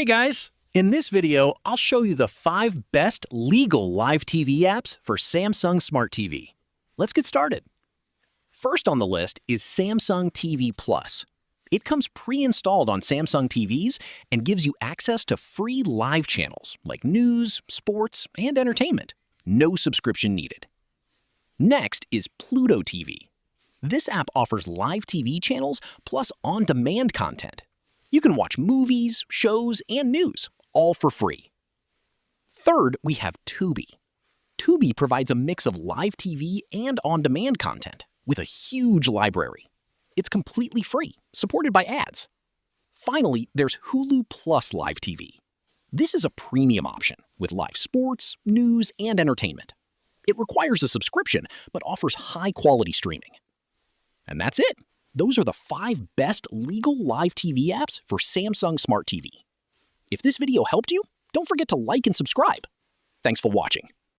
Hey guys! In this video, I'll show you the 5 best legal live TV apps for Samsung Smart TV. Let's get started. First on the list is Samsung TV Plus. It comes pre-installed on Samsung TVs and gives you access to free live channels like news, sports, and entertainment. No subscription needed. Next is Pluto TV. This app offers live TV channels plus on-demand content. You can watch movies, shows, and news, all for free. Third, we have Tubi. Tubi provides a mix of live TV and on-demand content with a huge library. It's completely free, supported by ads. Finally, there's Hulu Plus Live TV. This is a premium option with live sports, news, and entertainment. It requires a subscription, but offers high-quality streaming. And that's it. Those are the 5 best legal live TV apps for Samsung Smart TV. If this video helped you, don't forget to like and subscribe. Thanks for watching.